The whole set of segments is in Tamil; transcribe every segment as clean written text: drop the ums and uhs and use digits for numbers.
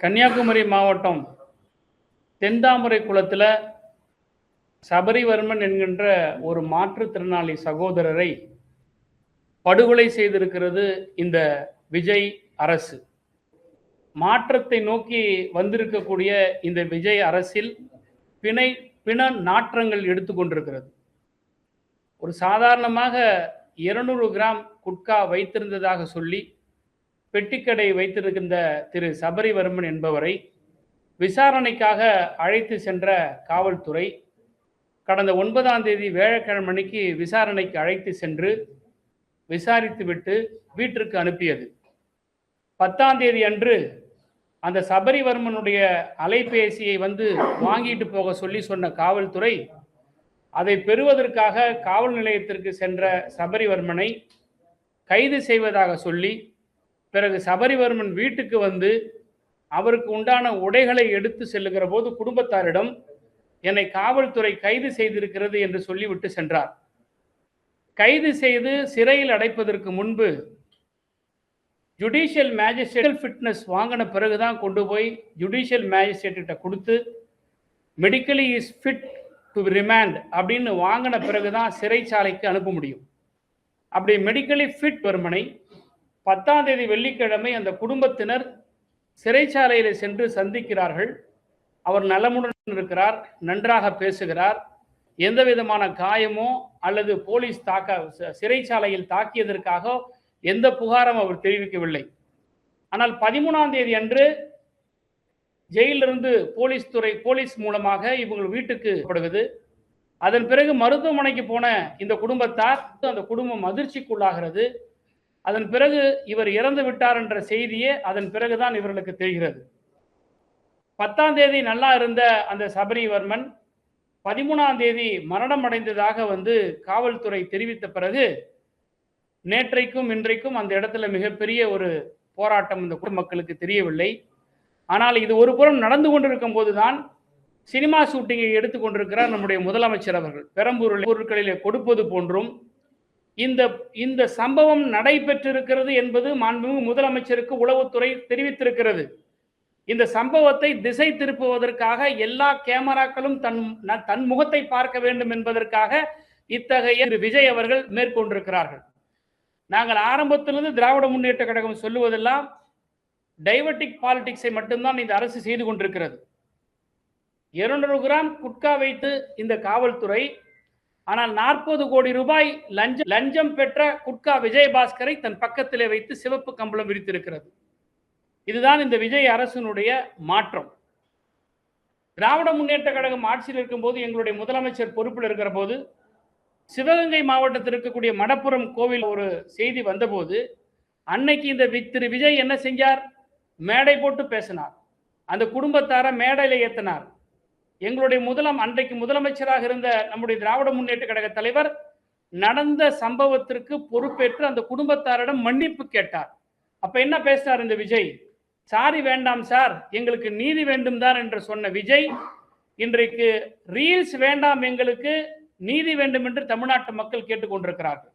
கன்னியாகுமரி மாவட்டம் தென்தாமரை குளத்தில் சபரிவர்மன் என்கின்ற ஒரு மாற்றுத்திறனாளி சகோதரரை படுகொலை செய்திருக்கிறது இந்த விஜய் அரசு. மாற்றத்தை நோக்கி வந்திருக்கக்கூடிய இந்த விஜய் அரசில் பிண நாற்றங்கள் எடுத்துக்கொண்டிருக்கிறது. ஒரு சாதாரணமாக 200 கிராம் குட்கா வைத்திருந்ததாக சொல்லி பெட்டிக்கடை வைத்திருக்கின்ற திரு சபரிவர்மன் என்பவரை விசாரணைக்காக அழைத்து சென்ற காவல்துறை கடந்த 9ஆம் தேதி வியாழக்கிழமைக்கு விசாரணைக்கு அழைத்து சென்று விசாரித்துவிட்டு வீட்டிற்கு அனுப்பியது. 10ஆம் தேதி அன்று அந்த சபரிவர்மனுடைய அலைபேசியை வந்து வாங்கிட்டு போக சொன்ன காவல்துறை அதை பெறுவதற்காக காவல் நிலையத்திற்கு சென்ற சபரிவர்மனை கைது செய்வதாக சொல்லி பிறகு சபரிவர்மன் வீட்டுக்கு வந்து அவருக்கு உண்டான உடைகளை எடுத்து செல்லுகிற போது குடும்பத்தாரிடம் என்னை காவல்துறை கைது செய்திருக்கிறது என்று சொல்லிவிட்டு சென்றார். கைது செய்து சிறையில் அடைப்பதற்கு முன்பு ஜுடிஷியல் மேஜிஸ்ட்ரேட் ஃபிட்னஸ் வாங்கின பிறகுதான் கொண்டு போய் ஜுடிஷியல் மேஜிஸ்ட்ரேட்ட கொடுத்து medically is fit to remand அப்படின்னு வாங்கின பிறகுதான் சிறைச்சாலைக்கு அனுப்ப முடியும். அப்படி மெடிக்கலி ஃபிட் வர்மனை 10ஆம் தேதி வெள்ளிக்கிழமை அந்த குடும்பத்தினர் சிறைச்சாலையில் சென்று சந்திக்கிறார்கள். அவர் நலமுடன் இருக்கிறார், நன்றாக பேசுகிறார், எந்த விதமான காயமோ அல்லது போலீஸ் சிறைச்சாலையில் தாக்கியதற்காக எந்த புகாரும் அவர் தெரிவிக்கவில்லை. ஆனால் 13ஆம் தேதி அன்று ஜெயிலிருந்து போலீஸ் மூலமாக இவங்க வீட்டுக்கு படுகிறது. அதன் பிறகு மருத்துவமனைக்கு போன இந்த குடும்பத்தார் அந்த குடும்பம் அதிர்ச்சிக்குள்ளாகிறது. அதன் பிறகு இவர் இறந்து விட்டார் என்ற செய்தியே அதன் பிறகுதான் இவர்களுக்கு தெரிகிறது. 10ஆம் தேதி நல்லா இருந்த அந்த சபரிவர்மன் 13ஆம் தேதி மரணம் அடைந்ததாக வந்து காவல்துறை தெரிவித்த பிறகு நேற்றைக்கும் இன்றைக்கும் அந்த இடத்துல மிகப்பெரிய ஒரு போராட்டம் இந்த மக்களுக்கு தெரியவில்லை. ஆனால் இது ஒரு புறம் நடந்து கொண்டிருக்கும் போதுதான் சினிமா ஷூட்டிங்கை எடுத்துக்கொண்டிருக்கிறார் நம்முடைய முதலமைச்சர் அவர்கள். பெரம்பூரில் பொருட்களிலே கொடுப்பது போன்றும் இந்த சம்பவம் நடைபெற்றிருக்கிறது என்பது மாண்புமிகு முதலமைச்சருக்கு உளவுத்துறை தெரிவித்திருக்கிறது. இந்த சம்பவத்தை திசை திருப்புவதற்காக எல்லா கேமராக்களும் தன் முகத்தை பார்க்க வேண்டும் என்பதற்காக இத்தகைய விஜய் அவர்கள் மேற்கொண்டிருக்கிறார்கள். நாங்கள் ஆரம்பத்திலிருந்து திராவிட முன்னேற்ற கழகம் சொல்லுவதெல்லாம் டைவர்டிக் பாலிடிக்ஸை மட்டும்தான் இந்த அரசு செய்து கொண்டிருக்கிறது. 200 கிராம் குட்கா வைத்து இந்த காவல்துறை, ஆனால் 40 கோடி ரூபாய் லஞ்சம் பெற்ற குட்கா விஜயபாஸ்கரை தன் பக்கத்திலே வைத்து சிவப்பு கம்பளம் விரித்திருக்கிறது. இதுதான் இந்த விஜய் அரசினுடைய மாற்றம். திராவிட முன்னேற்ற கழகம் ஆட்சியில் இருக்கும்போது எங்களுடைய முதலமைச்சர் பொறுப்பில் இருக்கிற போது சிவகங்கை மாவட்டத்தில் இருக்கக்கூடிய மடப்புரம் கோவில் ஒரு செய்தி வந்தபோது அன்னைக்கு இந்த திரு விஜய் என்ன செஞ்சார்? மேடை போட்டு பேசினார், அந்த குடும்பத்தார மேடையில ஏற்றினார். எங்களுடைய அன்றைக்கு முதலமைச்சராக இருந்த நம்முடைய திராவிட முன்னேற்ற கழக தலைவர் நடந்த சம்பவத்திற்கு பொறுப்பேற்று அந்த குடும்பத்தாரிடம் மன்னிப்பு கேட்டார். அப்ப என்ன பேசினார் இந்த விஜய்? சாரி வேண்டாம் சார், எங்களுக்கு நீதி வேண்டும் தான் என்று சொன்ன விஜய் இன்றைக்கு ரீல்ஸ் வேண்டாம், எங்களுக்கு நீதி வேண்டும் என்று தமிழ்நாட்டு மக்கள் கேட்டுக்கொண்டிருக்கிறார்கள்.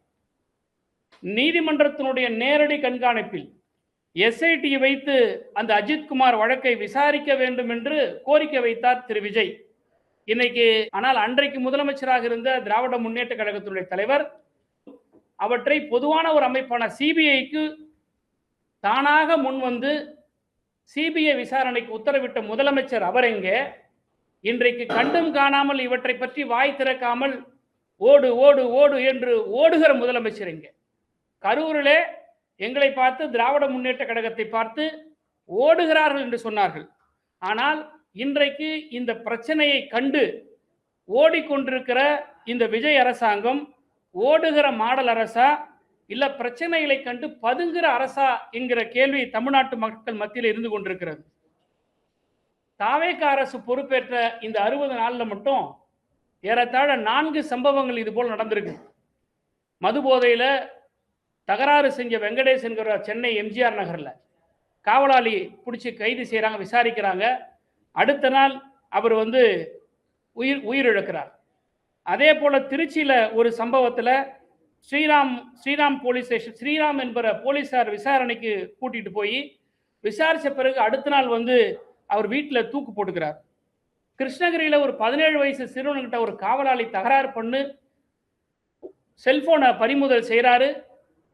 நீதிமன்றத்தினுடைய நேரடி கண்காணிப்பில் எஸ்ஐடி வைத்து அந்த அஜித்குமார் வழக்கை விசாரிக்க வேண்டும் என்று கோரிக்கை வைத்தார் திரு விஜய் இன்னைக்கு. ஆனால் அன்றைக்கு முதலமைச்சராக இருந்த திராவிட முன்னேற்ற கழகத்தினுடைய தலைவர் அவற்றை பொதுவான ஒரு அமைப்பான சிபிஐக்கு தானாக முன் வந்து சிபிஐ விசாரணைக்கு உத்தரவிட்ட முதலமைச்சர் அவர் எங்கே? இன்றைக்கு கண்டும் காணாமல் இவற்றை பற்றி வாய் திறக்காமல் ஓடு ஓடு ஓடு என்று ஓடுகிற முதலமைச்சர் எங்கே? கரூரிலே எங்களை பார்த்து திராவிட முன்னேற்ற கழகத்தை பார்த்து ஓடுகிறார்கள் என்று சொன்னார்கள். ஆனால் இன்றைக்கு இந்த பிரச்சனையை கண்டு ஓடிக்கொண்டிருக்கிற இந்த விஜய் அரசாங்கம் ஓடுகிற மாடல் அரசா இல்ல பிரச்சனைகளை கண்டு பதுங்குகிற அரசா என்கிற கேள்வி தமிழ்நாட்டு மக்கள் மத்தியில் இருந்து கொண்டிருக்கிறது. தாவேக அரசு பொறுப்பேற்ற இந்த 60 நாள்ல மட்டும் ஏறத்தாழ 4 சம்பவங்கள் இது போல் நடந்திருக்கு. மது போதையில தகராறு செஞ்ச வெங்கடேஷ் என்கிற சென்னை எம்ஜிஆர் நகர்ல காவலாளி பிடிச்சி கைது செய்யறாங்க, விசாரிக்கிறாங்க. அடுத்த நாள் அவர் வந்து உயிரிழக்கிறார். அதே போல திருச்சியில ஒரு சம்பவத்தில் ஸ்ரீராம் போலீஸ் ஸ்டேஷன், ஸ்ரீராம் என்பற போலீசார் விசாரணைக்கு கூட்டிட்டு போய் விசாரிச்ச பிறகு அடுத்த நாள் வந்து அவர் வீட்டில் தூக்கு போட்டுக்கிறார். கிருஷ்ணகிரியில் ஒரு 17 வயசு சிறுவன்கிட்ட ஒரு காவலாளி தகராறு பண்ணு செல்போனை பறிமுதல் செய்கிறாரு.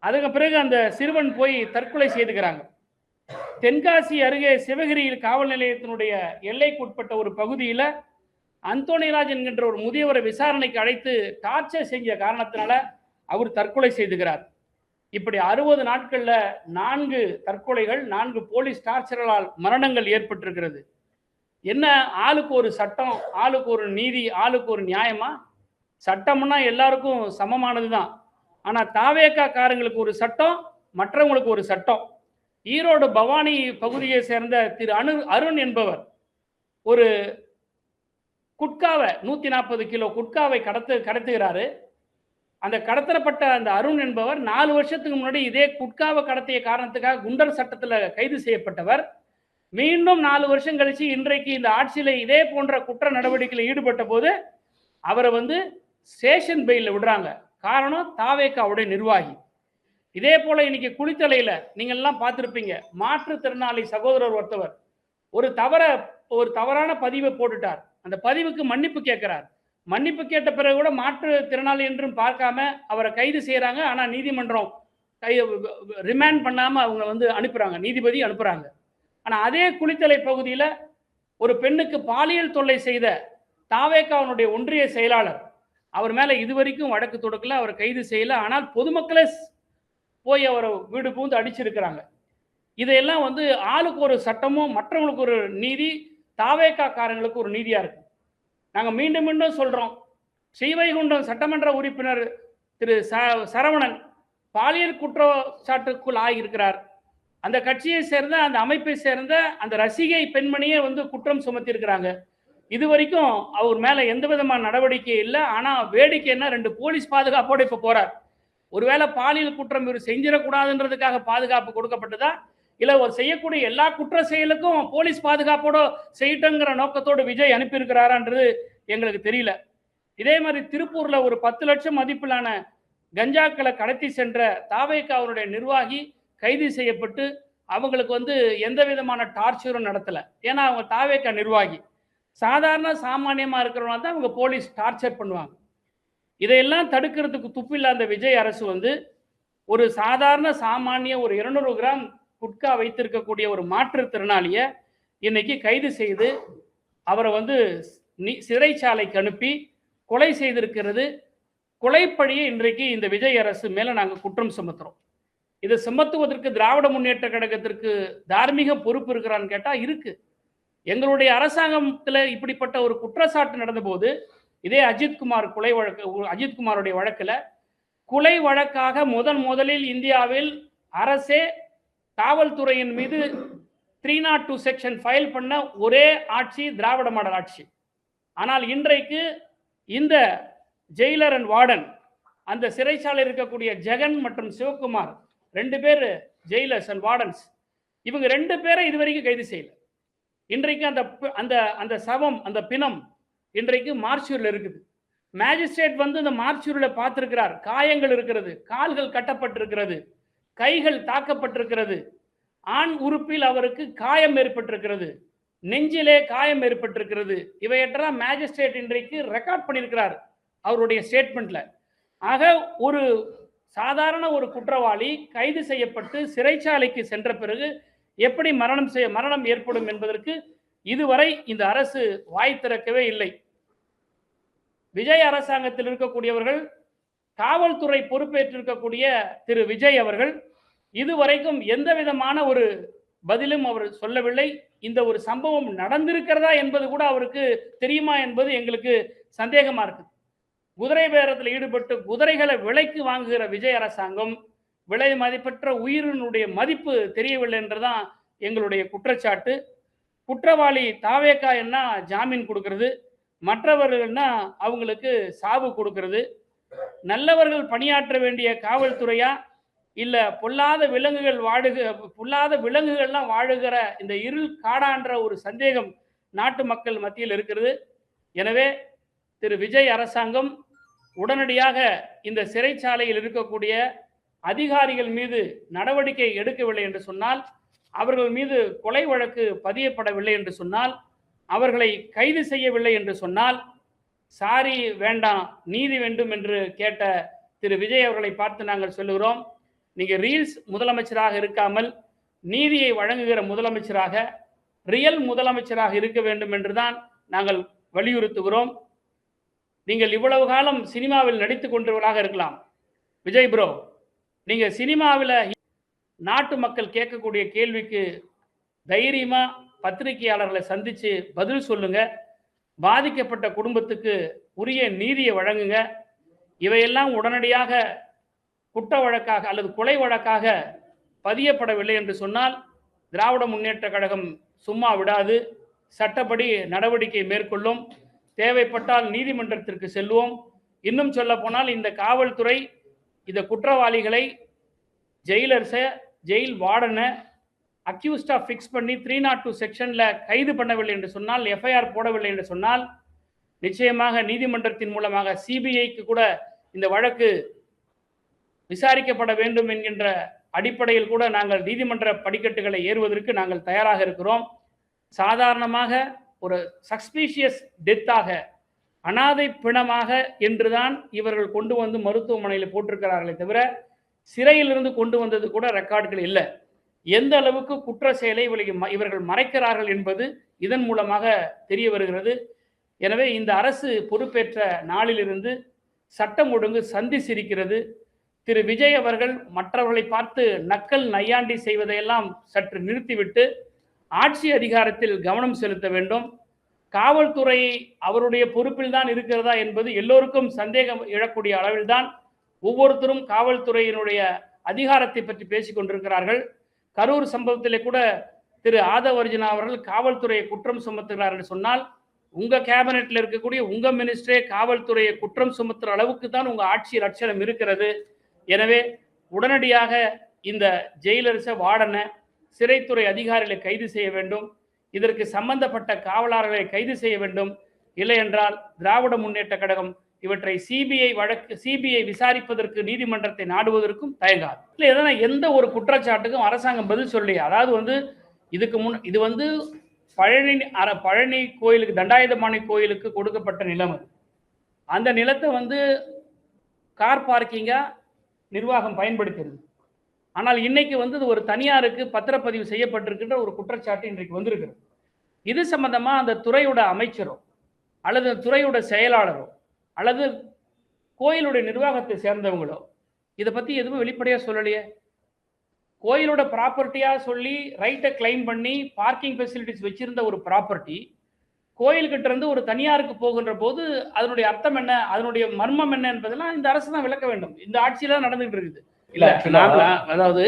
அதுக்கு பிறகு அந்த சிறுவன் போய் தற்கொலை செய்துக்கிறாங்க. தென்காசி அருகே சிவகிரியில் காவல் நிலையத்தினுடைய எல்லைக்குட்பட்ட ஒரு பகுதியில் அந்தோணிராஜ் என்கின்ற ஒரு முதியவரை விசாரணைக்கு அழைத்து டார்ச்சர் செஞ்ச காரணத்தினால அவர் தற்கொலை செய்துகிறார். இப்படி 60 நாட்கள்ல 4 தற்கொலைகள், 4 போலீஸ் டார்ச்சர்களால் மரணங்கள் ஏற்பட்டிருக்கிறது. என்ன ஆளுக்கு ஒரு சட்டம், ஆளுக்கு ஒரு நீதி, ஆளுக்கு ஒரு நியாயமா? சட்டம்னா எல்லாருக்கும் சமமானது தான். ஆனால் தாவேகா காரங்களுக்கு ஒரு சட்டம், மற்றவங்களுக்கு ஒரு சட்டம். ஈரோடு பவானி பகுதியை சேர்ந்த திரு அருண் என்பவர் ஒரு குட்காவை 140 கிலோ குட்காவை கடத்துகிறாரு. அந்த கடத்தப்பட்ட அந்த அருண் என்பவர் 4 வருஷத்துக்கு முன்னாடி இதே குட்காவை கடத்திய காரணத்துக்காக குண்டர் சட்டத்தில் கைது செய்யப்பட்டவர். மீண்டும் 4 வருஷம் கழிச்சு இன்றைக்கு இந்த ஆட்சியில் இதே போன்ற குற்ற நடவடிக்கையில் ஈடுபட்ட போது அவரை வந்து ஸ்டேஷன் பெயிலில் விடுறாங்க. காரணம் தாவேகாவுடைய நிர்வாகி. இதே போல இன்னைக்கு குளித்தலையில நீங்க எல்லாம் பார்த்திருப்பீங்க. மாற்றுத்திறனாளி சகோதரர் ஒருத்தவர் ஒரு தவறான பதிவை போட்டுட்டார். அந்த பதிவுக்கு மன்னிப்பு கேட்கிறார். மன்னிப்பு கேட்ட பிறகு கூட மாற்றுத்திறனாளி என்றும் பார்க்காம அவரை கைது செய்யறாங்க. ஆனா நீதிமன்றம் ரிமாண்ட் பண்ணாம அவங்க வந்து அனுப்புறாங்க, நீதிபதி அனுப்புறாங்க. ஆனா அதே குளித்தலை பகுதியில் ஒரு பெண்ணுக்கு பாலியல் தொல்லை செய்த தாவேகாவுடைய ஒன்றிய செயலாளர் அவர் மேல இதுவரைக்கும் வழக்கு தொடுக்கல, அவர் கைது செய்யல. ஆனால் பொதுமக்களே போய் அவரை வீடு பூந்து அடிச்சிருக்கிறாங்க. இதையெல்லாம் வந்து ஆளுக்கு ஒரு சட்டமும் மற்றவங்களுக்கு ஒரு நீதி, தாவேகா காரங்களுக்கு ஒரு நீதியா இருக்கு. நாங்க மீண்டும் மீண்டும் சொல்றோம், ஸ்ரீவைகுண்டம் சட்டமன்ற உறுப்பினர் திரு சரவணன் பாலியல் குற்றச்சாட்டுக்குள் ஆகியிருக்கிறார். அந்த கட்சியை சேர்ந்த, அந்த அமைப்பை சேர்ந்த அந்த ரசிகை பெண்மணியே வந்து குற்றம் சுமத்தியிருக்கிறாங்க. இதுவரைக்கும் அவர் மேல எந்த விதமான நடவடிக்கை இல்லை. ஆனா வேடிக்கைன்னா 2 போலீஸ் பாதுகாப்போடு இப்ப போறார். ஒருவேளை பாலியல் குற்றம் இவர் செஞ்சிடக்கூடாதுன்றதுக்காக பாதுகாப்பு கொடுக்கப்பட்டதா, இல்ல ஒரு செய்யக்கூடிய எல்லா குற்ற செயலுக்கும் போலீஸ் பாதுகாப்போட செய்யட்டுங்கிற நோக்கத்தோடு விஜய் அனுப்பியிருக்கிறாரான்றது எங்களுக்கு தெரியல. இதே மாதிரி திருப்பூர்ல ஒரு 10 லட்சம் மதிப்பிலான கஞ்சாக்களை கடத்தி சென்ற தாவேகாவுடைய நிர்வாகி கைது செய்யப்பட்டு அவங்களுக்கு வந்து எந்த விதமான டார்ச்சரும் நடத்தல. ஏன்னா அவங்க தாவேகா நிர்வாகி. சாதாரண சாமானியமா இருக்கிறவங்க தான் அவங்க போலீஸ் டார்ச்சர் பண்ணுவாங்க. இதையெல்லாம் தடுக்கிறதுக்கு துப்பில்லாத விஜய் அரசு வந்து ஒரு சாதாரண சாமானிய ஒரு 200 கிராம் குட்கா வைத்திருக்கக்கூடிய ஒரு மாற்றுத்திறனாளிய இன்னைக்கு கைது செய்து அவரை வந்து சிறைச்சாலைக்கு அனுப்பி கொலை செய்திருக்கிறது. கொலைப்பழியை இன்றைக்கு இந்த விஜய் அரசு மேல நாங்கள் குற்றம் சுமத்துறோம். இதை சுமத்துவதற்கு திராவிட முன்னேற்ற கழகத்திற்கு தார்மீக பொறுப்பு இருக்கிறான்னு கேட்டா இருக்கு. எங்களுடைய அரசாங்கத்தில் இப்படிப்பட்ட ஒரு குற்றச்சாட்டு நடந்த போது இதே அஜித்குமாருடைய வழக்கில் கொலை வழக்காக முதலில் இந்தியாவில் அரசே காவல்துறையின் மீது 302 செக்ஷன் ஃபைல் பண்ண ஒரே ஆட்சி திராவிட மாடல் ஆட்சி. ஆனால் இன்றைக்கு இந்த ஜெயிலர் அண்ட் வார்டன், அந்த சிறைச்சாலை இருக்கக்கூடிய ஜெகன் மற்றும் சிவகுமார் 2 பேர் ஜெயிலர்ஸ் அண்ட் வார்டன்ஸ், இவங்க 2 பேரை இதுவரைக்கும் கைது செய்யல. இன்றைக்கு அந்த சவம், அந்த பிணம் இன்றைக்கு மார்ச்சூரில் இருக்குது. மேஜிஸ்ட்ரேட் வந்து இந்த மார்ச்சூரில் பார்த்திருக்கிறார். காயங்கள் இருக்கிறது, கால்கள் கட்டப்பட்டிருக்கிறது, கைகள் தாக்கப்பட்டிருக்கிறது, ஆண் உறுப்பில் அவருக்கு காயம் ஏற்பட்டிருக்கிறது, நெஞ்சிலே காயம் ஏற்பட்டிருக்கிறது. இவையெல்லாம் மேஜிஸ்ட்ரேட் இன்றைக்கு ரெக்கார்ட் பண்ணியிருக்கிறார் அவருடைய ஸ்டேட்மெண்ட்ல. ஆக ஒரு சாதாரண ஒரு குற்றவாளி கைது செய்யப்பட்டு சிறைச்சாலைக்கு சென்ற பிறகு எப்படி மரணம் ஏற்படும் என்பதற்கு இதுவரை இந்த அரசு வாய் திறக்கவே இல்லை. விஜய் அரசாங்கத்தில் இருக்கக்கூடியவர்கள், காவல்துறை பொறுப்பேற்றிருக்கக்கூடிய திரு விஜய் அவர்கள் இதுவரைக்கும் எந்த விதமான ஒரு பதிலும் அவர் சொல்லவில்லை. இந்த ஒரு சம்பவம் நடந்திருக்கிறதா என்பது கூட அவருக்கு தெரியுமா என்பது எங்களுக்கு சந்தேகமா இருக்கு. குதிரை பேரத்தில் ஈடுபட்டு குதிரைகளை விலைக்கு வாங்குகிற விஜய் அரசாங்கம் விலை மதிப்பற்ற உயிரினுடைய மதிப்பு தெரியவில்லை என்றுதான் எங்களுடைய குற்றச்சாட்டு. குற்றவாளி தாவேகா என்ன ஜாமீன் கொடுக்கிறது, மற்றவர்கள்னா அவங்களுக்கு சாவு கொடுக்கிறது. நல்லவர்கள் பணியாற்ற வேண்டிய காவல்துறையா, இல்ல பொல்லாத விலங்குகள்லாம் வாழுகிற இந்த இருள் காடான்ற ஒரு சந்தேகம் நாட்டு மக்கள் மத்தியில் இருக்கிறது. எனவே திரு விஜய் அரசாங்கம் உடனடியாக இந்த சிறைச்சாலையில் இருக்கக்கூடிய அதிகாரிகள் மீது நடவடிக்கை எடுக்கவில்லை என்று சொன்னால் அவர்கள் மீது கொலை வழக்கு பதியப்படவில்லை என்று சொன்னால், அவர்களை கைது செய்யவில்லை என்று சொன்னால், சாரி வேண்டாம் நீதி வேண்டும் என்று கேட்ட திரு விஜய் அவர்களை பார்த்து நாங்கள் சொல்லுகிறோம், நீங்க ரீல்ஸ் முதலமைச்சராக இருக்காமல் நீதியை வழங்குகிற முதலமைச்சராக, ரியல் முதலமைச்சராக இருக்க வேண்டும் என்றுதான் நாங்கள் வலியுறுத்துகிறோம். நீங்கள் இவ்வளவு காலம் சினிமாவில் நடித்துக் கொண்டவர்களாக இருக்கலாம். விஜய் ப்ரோ, நீங்க சினிமாவில் நாட்டு மக்கள் கேட்கக்கூடிய கேள்விக்கு தைரியமா பத்திரிகையாளர்களை சந்திச்சு பதில் சொல்லுங்க. பாதிக்கப்பட்ட குடும்பத்துக்கு உரிய நீதியை வழங்குங்க. இவையெல்லாம் உடனடியாக குற்ற வழக்காக அல்லது கொலை வழக்காக பதியப்படவில்லை என்று சொன்னால் திராவிட முன்னேற்ற கழகம் சும்மா விடாது, சட்டப்படி நடவடிக்கை மேற்கொள்ளும். தேவைப்பட்டால் நீதிமன்றத்திற்கு செல்வோம். இன்னும் சொல்ல போனால் இந்த காவல்துறை இந்த குற்றவாளிகளை ஜெயிலர்ஸை, ஜெயில் வார்டனை அக்யூஸ்டா ஃபிக்ஸ் பண்ணி 302 செக்ஷன்ல கைது பண்ணவில்லை என்று சொன்னால், எஃப்ஐஆர் போடவில்லை என்று சொன்னால், நிச்சயமாக நீதிமன்றத்தின் மூலமாக சிபிஐக்கு கூட இந்த வழக்கு விசாரிக்கப்பட வேண்டும் என்கின்ற அடிப்படையில் கூட நாங்கள் நீதிமன்ற படிக்கட்டுகளை ஏறுவதற்கு நாங்கள் தயாராக இருக்கிறோம். சாதாரணமாக ஒரு சஸ்பீஷியஸ் டெத்தாக, அனாதை பிணமாக என்றுதான் இவர்கள் கொண்டு வந்து மருத்துவமனையில் போட்டிருக்கிறார்களே தவிர சிறையிலிருந்து கொண்டு வந்தது கூட ரெக்கார்டுகள் இல்லை. எந்த அளவுக்கு குற்ற செயலை இவர்கள் மறைக்கிறார்கள் என்பது இதன் மூலமாக தெரிய வருகிறது. எனவே இந்த அரசு பொறுப்பேற்ற நாளிலிருந்து சட்டம் ஒழுங்கு சந்தி சிரிக்கிறது. திரு விஜய் அவர்கள் மற்றவர்களை பார்த்து நக்கல் நையாண்டி செய்வதையெல்லாம் சற்று நிறுத்திவிட்டு ஆட்சி அதிகாரத்தில் கவனம் செலுத்த வேண்டும். காவல்துறை அவருடைய பொறுப்பில் தான் இருக்கிறதா என்பது எல்லோருக்கும் சந்தேகம் எழக்கூடிய அளவில்தான் ஒவ்வொருத்தரும் காவல்துறையினுடைய அதிகாரத்தை பற்றி பேசிக் கொண்டிருக்கிறார்கள். கரூர் சம்பவத்திலே கூட திரு ஆதவ் அர்ஜுனா அவர்கள் காவல்துறையை குற்றம் சுமத்துகிறார் என்று சொன்னால், உங்க கேபினெட்ல இருக்கக்கூடிய உங்க மினிஸ்டரே காவல்துறையை குற்றம் சுமத்துற அளவுக்கு தான் உங்க ஆட்சி லட்சணம் இருக்கிறது. எனவே உடனடியாக இந்த ஜெயிலர்ஸை, வார்டனை, சிறைத்துறை அதிகாரிகளை கைது செய்ய வேண்டும். இதற்கு சம்பந்தப்பட்ட காவலர்களை கைது செய்ய வேண்டும். இல்லை என்றால் திராவிட முன்னேற்ற கழகம் இவற்றை சிபிஐ விசாரிப்பதற்கு நீதிமன்றத்தை நாடுவதற்கும் தயங்காது. இல்லை, எதனா எந்த ஒரு குற்றச்சாட்டுக்கும் அரசாங்கம் பதில் சொல்லி, அதாவது இதுக்கு முன் இது பழனி கோயிலுக்கு, தண்டாயுதபாணி கோயிலுக்கு கொடுக்கப்பட்ட நிலம். அந்த நிலத்தை கார் பார்க்கிங்கா நிர்வாகம் பயன்படுத்துகிறது. ஆனால் இன்னைக்கு ஒரு தனியாருக்கு பத்திரப்பதிவு செய்யப்பட்டிருக்கின்ற ஒரு குற்றச்சாட்டு இன்றைக்கு வந்திருக்கிறது. இது சம்பந்தமா அந்த துறையோட அமைச்சரோ அல்லது துறையோட செயலாளரோ அல்லது கோயிலுடைய நிர்வாகத்தை சேர்ந்தவங்களோ இதை பத்தி எதுவும் வெளிப்படையா சொல்லலையே. கோயிலோட ப்ராப்பர்ட்டியா சொல்லி ரைட்டை கிளைம் பண்ணி பார்க்கிங் ஃபெசிலிட்டிஸ் வச்சிருந்த ஒரு ப்ராப்பர்ட்டி கோயில்கிட்ட இருந்து ஒரு தனியாருக்கு போகின்ற போது அதனுடைய அர்த்தம் என்ன, அதனுடைய மர்மம் என்ன என்பதெல்லாம் இந்த அரசு தான் விளக்க வேண்டும். இந்த ஆட்சியில நடந்துகிட்டு இருக்குது. இல்ல, அதாவது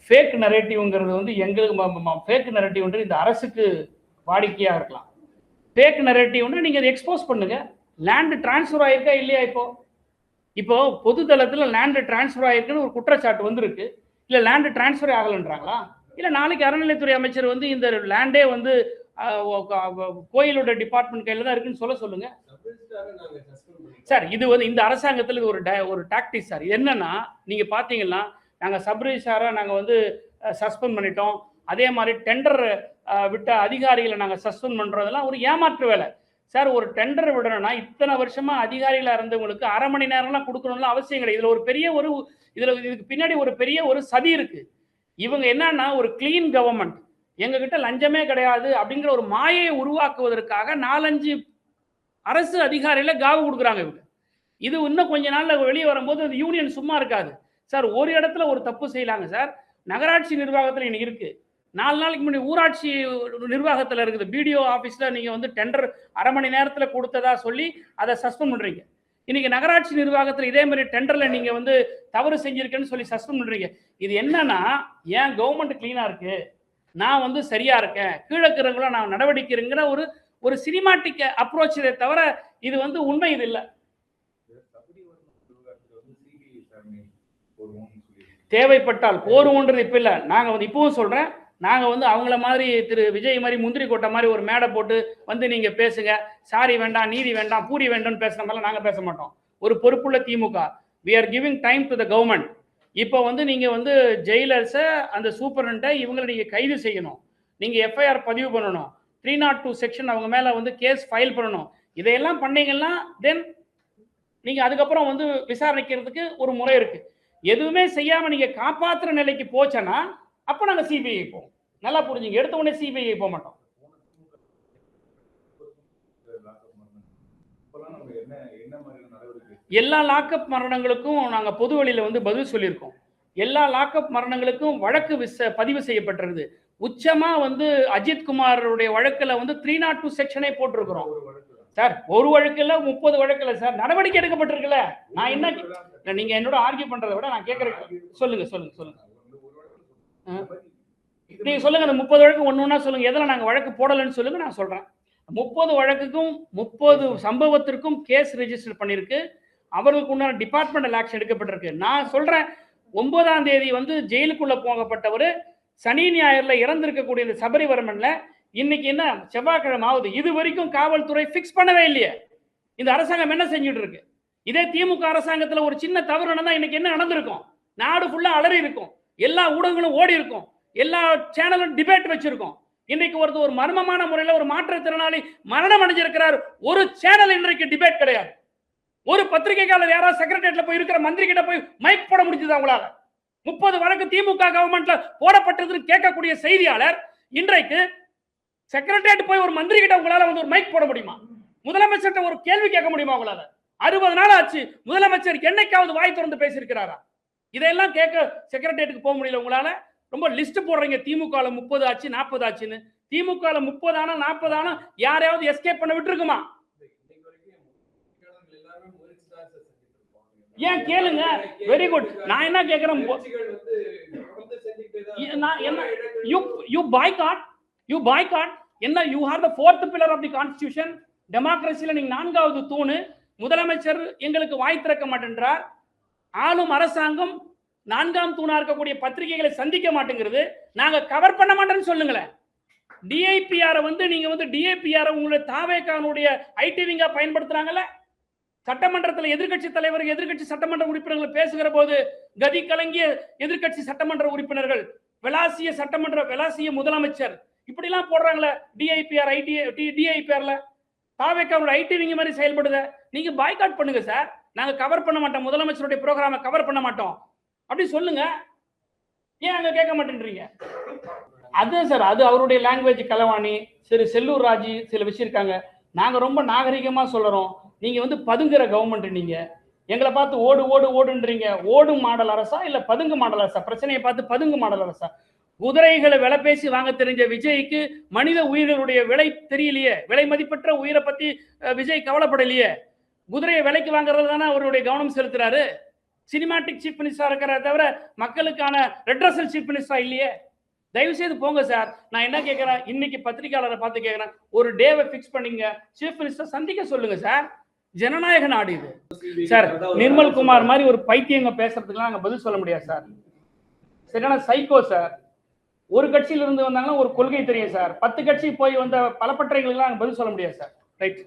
ஃபேக் நரேட்டிவ்ங்கிறது எங்களுக்கு ஃபேக் நரேட்டிவ்ன்றது இந்த அரசுக்கு வாடிக்கையாக இருக்கலாம். ஃபேக் நரேட்டிவ்னா நீங்க அதை எக்ஸ்போஸ் பண்ணுங்க. லேண்ட் டிரான்ஸ்ஃபர் ஆயிருக்கா இல்லையா? இப்போ பொது தளத்துல லேண்ட் டிரான்ஸ்ஃபர் ஆயிருக்குன்னு ஒரு குற்றச்சாட்டு வந்திருக்கு. இல்ல லேண்ட் டிரான்ஸ்ஃபர் ஆகலன்றாங்களா? இல்ல நாளைக்கு அறநிலைத்துறை அமைச்சர் இந்த லேண்டே கோயிலோட டிபார்ட்மெண்ட் கையில தான் இருக்குன்னு சொல்லுங்க சார். இது இந்த அரசாங்கத்தில் இது ஒரு டாக்டிக் சார். என்னன்னா நீங்க பாத்தீங்கன்னா நாங்க சப்ரிஜிஸ்ட்ராரை நாங்க சஸ்பெண்ட் பண்ணிட்டோம். அதே மாதிரி டெண்டர் விட்ட அதிகாரிகளை நாங்க சஸ்பெண்ட் பண்றதெல்லாம் ஒரு ஏமாற்று வேலை சார். ஒரு டெண்டர் விடணும்னா இத்தனை வருஷமா அதிகாரிகளா இருந்தவங்களுக்கு அரை மணி நேரம்லாம் கொடுக்கணும்னு அவசியம் கிடையாது. இதுக்கு பின்னாடி ஒரு பெரிய ஒரு சதி இருக்கு. இவங்க என்னன்னா ஒரு கிளீன் கவர்மெண்ட், எங்க கிட்ட லஞ்சமே கிடையாது அப்படிங்கிற ஒரு மாயை உருவாக்குவதற்காக 4-5 அரசு அதிகாரிகளை காவு கொடுக்குறாங்க இவங்க. இது இன்னும் கொஞ்ச நாள்ல வெளியே வரும்போது யூனியன் சும்மா இருக்காது சார். ஒரு இடத்துல ஒரு தப்பு செய்யலாங்க சார். நகராட்சி நிர்வாகத்தில் இன்னைக்கு இருக்கு. 4 நாளைக்கு முன்னாடி ஊராட்சி நிர்வாகத்தில் இருக்குது. பிடிஓ ஆஃபீஸ்ல நீங்க டெண்டர் அரை மணி நேரத்துல கொடுத்ததா சொல்லி அதை சஸ்பெண்ட் பண்றீங்க. இன்னைக்கு நகராட்சி நிர்வாகத்தில் இதே மாதிரி டெண்டர்ல நீங்க தவறு செஞ்சிருக்கேன்னு சொல்லி சஸ்பெண்ட் பண்றீங்க. இது என்னன்னா, ஏன் கவர்மெண்ட் கிளீனா இருக்கு, நான் சரியா இருக்கேன், கீழே இருக்கிறவங்கள நான் நடவடிக்கைங்கிற ஒரு சினிமாட்டிக் அப்ரோச் தவிர இது உண்மை இது இல்லை. தேவைப்பட்டால் கோருவோன்றது இப்ப இல்லை. நாங்க இப்பவும் சொல்றேன், நாங்க அவங்கள மாதிரி திரு விஜய் மாதிரி முந்திரி கொட்டை மாதிரி ஒரு மேடை போட்டு நீங்க பேசுங்க, சாரி வேண்டாம், நீதி வேண்டாம், பூரி வேண்டாம்னு பேசுற மாதிரி நாங்க பேச மாட்டோம். ஒரு பொறுப்புள்ள திமுக, we are giving time to the government. இப்போ வந்து நீங்க வந்து ஜெயிலர்ஸை, அந்த சூப்பரண்டை இவங்களை நீங்க கைது செய்யணும். நீங்க எஃப்ஐஆர் பதிவு பண்ணணும். 302 செக்ஷன் அவங்க மேல வந்து கேஸ் ஃபைல் பண்ணணும். இதையெல்லாம் பண்ணீங்கன்னா தென் நீங்க அதுக்கப்புறம் வந்து விசாரணைக்கிறதுக்கு ஒரு முறை இருக்கு. எதுவுமே செய்யாம நீங்க காப்பாத்துற நிலைக்கு போச்சனா அப்ப நாங்க சிபிஐ போவோம். நல்லா புரிஞ்சுங்க. எடுத்த உடனே சிபிஐ போக மாட்டோம். எல்லா லாக்அப் மரணங்களுக்கும் நாங்க பொது வழியில வந்து பதில் சொல்லியிருக்கோம். எல்லா லாக்அப் மரணங்களுக்கும் வழக்கு பதிவு செய்யப்பட்டிருக்குது. உச்சமா வந்து அஜித் குமாருடைய வழக்குல வந்து 302 செக்ஷனே போட்டிருக்கிறோம் சார். ஒரு வழக்குல 30 வழக்குல சார் நடவடிக்கை எடுக்கப்பட்டிருக்குல்ல. நான் என்ன நீங்க என்னோட ஆர்கியூ பண்றதை விட நான் கேட்கறேன். சொல்லுங்க சொல்லுங்க சொல்லுங்க. நீங்க சொல்லுங்க. அந்த 30 வழக்கு ஒண்ணு சொல்லுங்க. எதுல நாங்க வழக்கு போடலன்னு சொல்லுங்க, நான் சொல்றேன். 30 வழக்குக்கும் 30 சம்பவத்திற்கும் கேஸ் ரெஜிஸ்டர் பண்ணிருக்கு. அவர்களுக்கு உண்டான டிபார்ட்மெண்டல் ஆக்ஷன் எடுக்கப்பட்டிருக்கு. நான் சொல்றேன், 9ஆம் தேதி வந்து ஜெயிலுக்குள்ள போகப்பட்டவர் சனி ஞாயிறுல இறந்திருக்கக்கூடிய இந்த சபரிவர்மன்ல இன்னைக்கு என்ன செவ்வாய்க்கிழமை ஆகுது. இது வரைக்கும் காவல்துறை பிக்ஸ் பண்ணவே இல்லையே. இந்த அரசாங்கம் என்ன செஞ்சுட்டு இருக்கு? இதே திமுக அரசாங்கத்துல ஒரு சின்ன தவறு நடந்தா இன்னைக்கு என்ன நடந்திருக்கும்? நாடு ஃபுல்லா அலறி இருக்கும். எல்லா ஊடகங்களும் ஓடி இருக்கும். எல்லா சேனலும் டிபேட் வச்சிருக்கோம். இன்னைக்கு ஒரு மர்மமான முறையில் ஒரு மாற்றுத்திறனாளி மரணம் அடைஞ்சிருக்கிறார். ஒரு சேனல் இன்றைக்கு டிபேட் கிடையாது. ஒரு பத்திரிகையாளர் யாராவது செக்ரட்டரியேட்ல போய் இருக்கிற மந்திரி கிட்ட போய் மைக் போட முடிஞ்சது அவங்களால? 30 வழக்கு திமுக கவர்மெண்ட்ல போடப்பட்டதுன்னு கேட்கக்கூடிய செய்தியாளர் இன்றைக்கு செக்ரட்டரியேட் போய் ஒரு மந்திரி கிட்ட உங்களால வந்து ஒரு மைக் போட முடியுமா? முதலமைச்சர்கிட்ட ஒரு கேள்வி கேட்க முடியுமா உங்களால? 60 நாள் ஆச்சு. முதலமைச்சர் என்னைக்காவது வாய் திறந்து பேசியிருக்கிறாரா? இதெல்லாம் கேட்க செக்ரட்டரியேட்டுக்கு போக முடியல உங்களால. ரொம்ப லிஸ்ட் போடுறீங்க. திமுக 30 ஆச்சு 40 ஆச்சுன்னு. திமுக 30 ஆனா 40 ஆனா யாரையாவது எஸ்கேப் பண்ண விட்டுருக்குமா? ஏன் கேளுங்க. Very good. நான் என்ன கேக்குறேன், you boycott என்ன? you are the fourth pillar of the constitution. டெமோக்ரஸில நீங்க 4வது தூணு. முதலமைச்சர் எங்களுக்கு வாய் திறக்க மாட்டேன்றார். ஆளும் அரசாங்கம் 4ஆம் தூணா இருக்கக்கூடிய பத்திரிகைகளை சந்திக்க மாட்டேங்கிறது. நாங்க கவர் பண்ண மாட்டேன்னு சொல்லுங்களேன். டிஐபிஆர் வந்து நீங்க வந்து டிஐபிஆர் உங்களுடைய தாவேகானுடைய ஐடி விங்கா பயன்படுத்துறாங்கல்ல. சட்டமன்றத்தில் எதிர்கட்சி தலைவர், எதிர்கட்சி சட்டமன்ற உறுப்பினர்கள் பேசுகிற போது கதி கலங்கிய எதிர்கட்சி சட்டமன்ற உறுப்பினர்கள், விளாசிய முதலமைச்சர் இப்படி எல்லாம் போடுறாங்களே. டிஐபிஆர் டிஐபிஆர்ல தாவேகானுடைய ஐடி விங்க மாதிரி செயல்படுத. நீங்க பாய்காட் பண்ணுங்க சார். நாங்க கவர் பண்ண மாட்டோம். முதலமைச்சருடைய ப்ரோக்ராமை கவர் பண்ண மாட்டோம் அப்படி சொல்லுங்க. ஏன் அங்க கேட்க மாட்டேன்றீங்க? அதுதான் சார், அது அவருடைய லாங்குவேஜ் கலவாணி. சரி, செல்லூர் ராஜி சில விஷயம் இருக்காங்க. நாங்க ரொம்ப நாகரிகமா சொல்றோம். நீங்க வந்து பதுங்குற கவர்மெண்ட். நீங்க எங்களை பார்த்து ஓடு ஓடு ஓடுன்றீங்க. ஓடும் மாடல் அரசா இல்ல பதுங்கு மாடல் அரசா? பிரச்சனையை பார்த்து பதுங்கு மாடல் அரசா? குதிரைகளை விலை பேசி வாங்க தெரிஞ்ச விஜய்க்கு மனித உயிர்களுடைய விலை தெரியலையே. விலை மதிப்பற்ற உயிரை பத்தி விஜய் கவலைப்படலையே. குதிரையை விலைக்கு வாங்குறது தானே அவருடைய கவனம் செலுத்துறாரு. சினிமாட்டிக் சீஃப் மினிஸ்டரா இருக்கிற தவிர மக்களுக்கான ரெட்ரஸல் சீஃப் மினிஸ்டரா இல்லையே. தயவு செய்து போங்க சார். நான் என்ன கேட்கிறேன், இன்னைக்கு பத்திரிகையாளரை பார்த்து கேட்கிறேன், ஒரு டேவை பிக்ஸ் பண்ணீங்க, சீஃப் மினிஸ்டர் சந்திக்க சொல்லுங்க சார். ஜனநாயக நாடு இது சார். நிர்மல் குமார் மாதிரி ஒரு பைத்தியங்க பேசுறதுக்குலாம் நாங்க பதில் சொல்ல முடியாது சார். சரியான சைக்கோ சார். ஒரு கட்சியில இருந்து வந்தாங்கன்னா ஒரு கொள்கை தெரியும் சார். 10 கட்சி போய் வந்த பல பற்றைகளுக்கு பதில் சொல்ல முடியாது சார். ரைட்.